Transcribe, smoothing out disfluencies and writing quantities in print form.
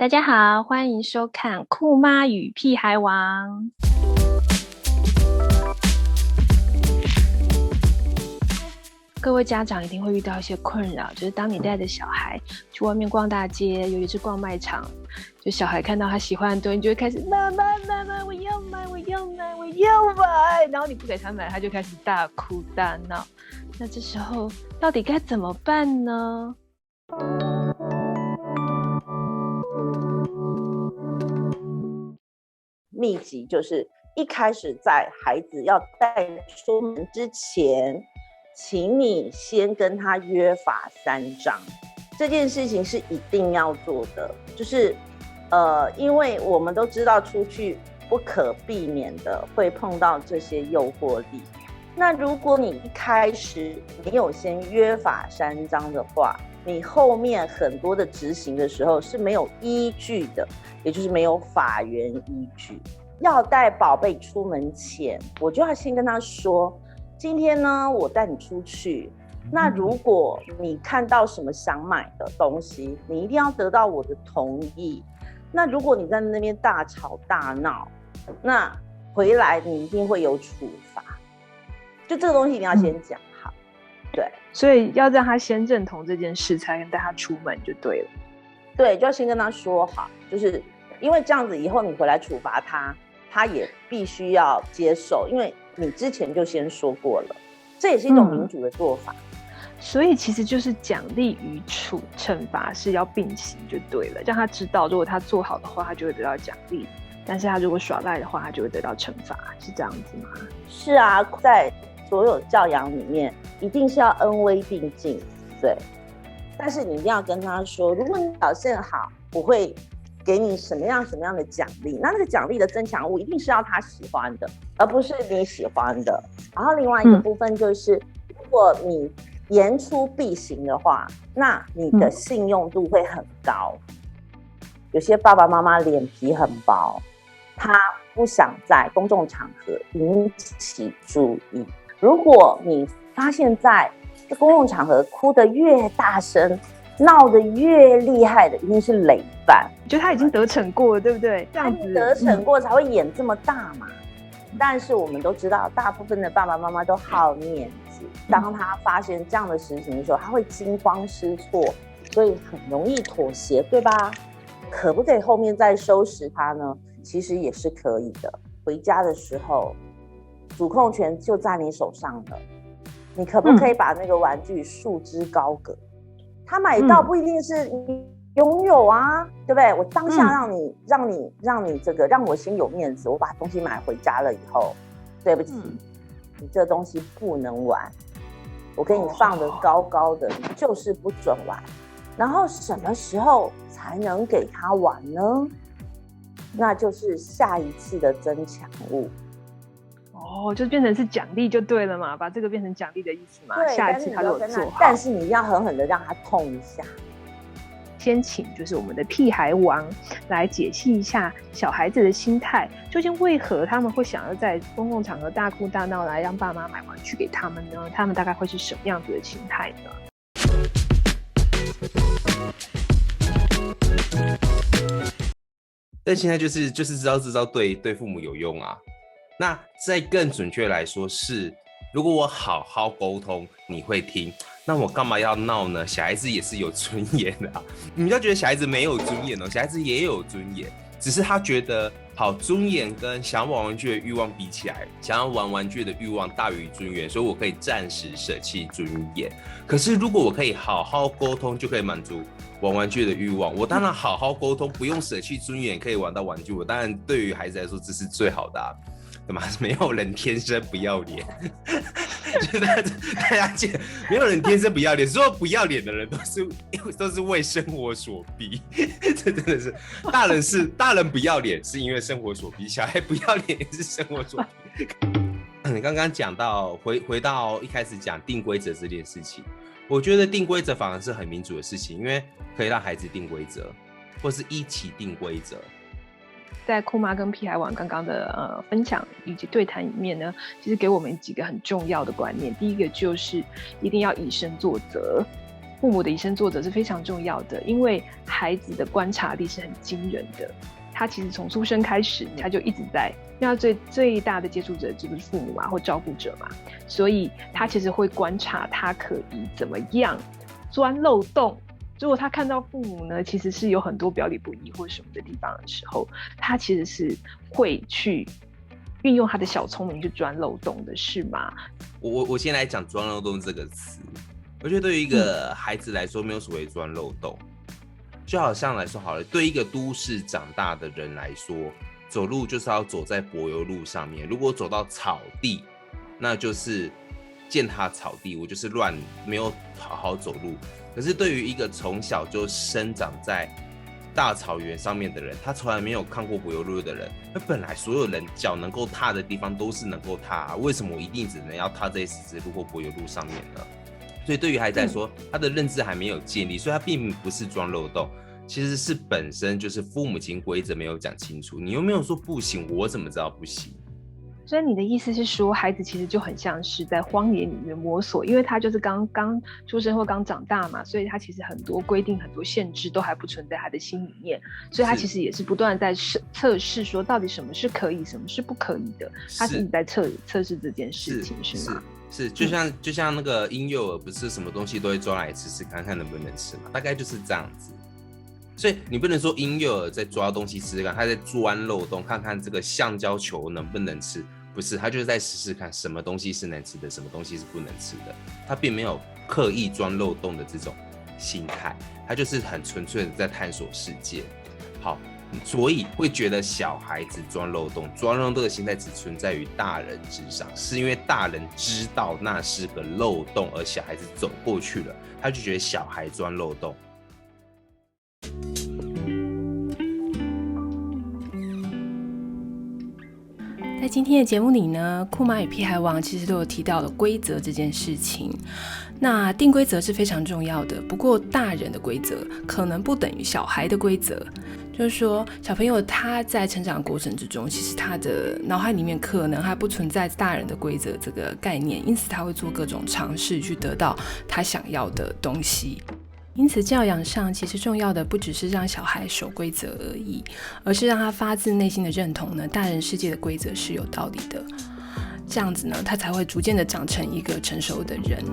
大家好，欢迎收看酷妈与屁孩王。各位家长一定会遇到一些困扰，就是当你带着小孩去外面逛大街，尤其是逛卖场，就小孩看到他喜欢的东西，你就会开始妈妈，我要买，然后你不给他买，他就开始大哭大闹。那这时候到底该怎么办呢？秘籍就是一开始在孩子要带出门之前，请你先跟他约法3章，这件事情是一定要做的。就是因为我们都知道出去不可避免的会碰到这些诱惑力。那如果你一开始没有先约法3章的话，你后面很多的执行的时候是没有依据的，也就是没有法源依据。要带宝贝出门前，我就要先跟他说，今天呢我带你出去，那如果你看到什么想买的东西，你一定要得到我的同意。那如果你在那边大吵大闹，那回来你一定会有处罚。就这个东西你要先讲好。对，所以要让他先认同这件事，才能带他出门就对了。对，就要先跟他说好，就是因为这样子以后你回来处罚他，他也必须要接受，因为你之前就先说过了，这也是一种民主的做法。所以其实就是奖励与惩罚是要并行就对了，让他知道如果他做好的话，他就会得到奖励，但是他如果耍赖的话，他就会得到惩罚，是这样子吗？是啊，在所有教养里面一定是要恩威并进，对。但是你一定要跟他说，如果你表现好，我会给你什么样的奖励，那个奖励的增强物一定是要他喜欢的，而不是你喜欢的。然后另外一个部分就是，如果你言出必行的话，那你的信用度会很高。有些爸爸妈妈脸皮很薄，他不想在公众场合引起注意。如果你发现在公共场合哭得越大声，闹得越厉害的，一定是累犯，就他已经得逞过了，对不对？这样子得逞过才会演这么大嘛。但是我们都知道，大部分的爸爸妈妈都好面子，当他发现这样的事情的时候，他会惊慌失措，所以很容易妥协，对吧？可不可以后面再收拾他呢？其实也是可以的。回家的时候，主控权就在你手上了，你可不可以把那个玩具束之高阁？他买到不一定是你拥有啊，对不对？我当下让你这个让我先有面子，我把东西买回家了以后，对不起，你这东西不能玩，我给你放得高高的，你就是不准玩。然后什么时候才能给他玩呢？那就是下一次的增强物。就变成是奖励就对了嘛，把这个变成奖励的意思嘛。下一次他如果做好，但是你要狠狠的让他痛一下。先请就是我们的屁孩王来解析一下小孩子的心态，究竟为何他们会想要在公共场合大哭大闹来让爸妈买玩具给他们呢？他们大概会是什么样子的心态呢？但现在就是知道这招对父母有用啊。那再更准确来说是，如果我好好沟通，你会听，那我干嘛要闹呢？小孩子也是有尊严的啊！你不要觉得小孩子没有尊严哦，小孩子也有尊严，只是他觉得好尊严跟想要玩玩具的欲望比起来，想要玩玩具的欲望大于尊严，所以我可以暂时舍弃尊严。可是如果我可以好好沟通，就可以满足玩玩具的欲望，我当然好好沟通，不用舍弃尊严，可以玩到玩具。我当然对于孩子来说这是最好的啊。没有人天生不要脸，大家记得，没有人天生不要脸。所有不要脸的人都是为生活所逼，这真的是大人不要脸是因为生活所逼，小孩不要脸也是生活所逼。你刚刚讲到回到一开始讲定规则这件事情，我觉得定规则反而是很民主的事情，因为可以让孩子定规则，或是一起定规则。在酷妈跟屁孩王刚刚的分享以及对谈里面呢，其实给我们几个很重要的观念。第一个就是一定要以身作则，父母的以身作则是非常重要的，因为孩子的观察力是很惊人的。他其实从出生开始，他就一直在，因为他最大的接触者就是父母嘛，或照顾者嘛，所以他其实会观察他可以怎么样钻漏洞。如果他看到父母呢，其实是有很多表里不一或什么的地方的时候，他其实是会去运用他的小聪明去钻漏洞的，是吗？我先来讲钻漏洞这个词。我觉得对于一个孩子来说，没有所谓钻漏洞。就好像来说好了，对一个都市长大的人来说，走路就是要走在柏油路上面。如果走到草地，那就是践踏草地，我就是乱，没有好好走路。可是对于一个从小就生长在大草原上面的人，他从来没有看过柏油路的人，那本来所有人脚能够踏的地方都是能够踏，为什么我一定只能要踏这些石子路或柏油路上面呢？所以对于孩子来说，他的认知还没有建立，所以他并不是钻漏洞，其实是本身就是父母亲规则没有讲清楚，你又没有说不行，我怎么知道不行？所以你的意思是说，孩子其实就很像是在荒野里面摸索，因为他就是刚出生或刚长大嘛，所以他其实很多规定、很多限制都还不存在他的心里面，所以他其实也是不断在测试，说到底什么是可以，什么是不可以的，他是一直在测试这件事情，是吗？是，就像那个婴幼儿，不是什么东西都会抓来吃吃看看能不能吃嘛，大概就是这样子。所以你不能说婴幼儿在抓东西吃吃看，他在钻漏洞，看看这个橡胶球能不能吃，不是，他就是在试试看什么东西是能吃的，什么东西是不能吃的，他并没有刻意钻漏洞的这种心态，他就是很纯粹的在探索世界。好。所以会觉得小孩子钻漏洞的心态只存在于大人之上，是因为大人知道那是个漏洞，而小孩子走过去了，他就觉得小孩钻漏洞。在今天的节目里呢，酷妈与屁孩王其实都有提到了规则这件事情。那定规则是非常重要的，不过大人的规则可能不等于小孩的规则。就是说，小朋友他在成长的过程之中，其实他的脑海里面可能还不存在大人的规则这个概念，因此他会做各种尝试去得到他想要的东西。因此教养上其实重要的不只是让小孩守规则而已，而是让他发自内心的认同呢，大人世界的规则是有道理的，这样子呢，他才会逐渐的长成一个成熟的人。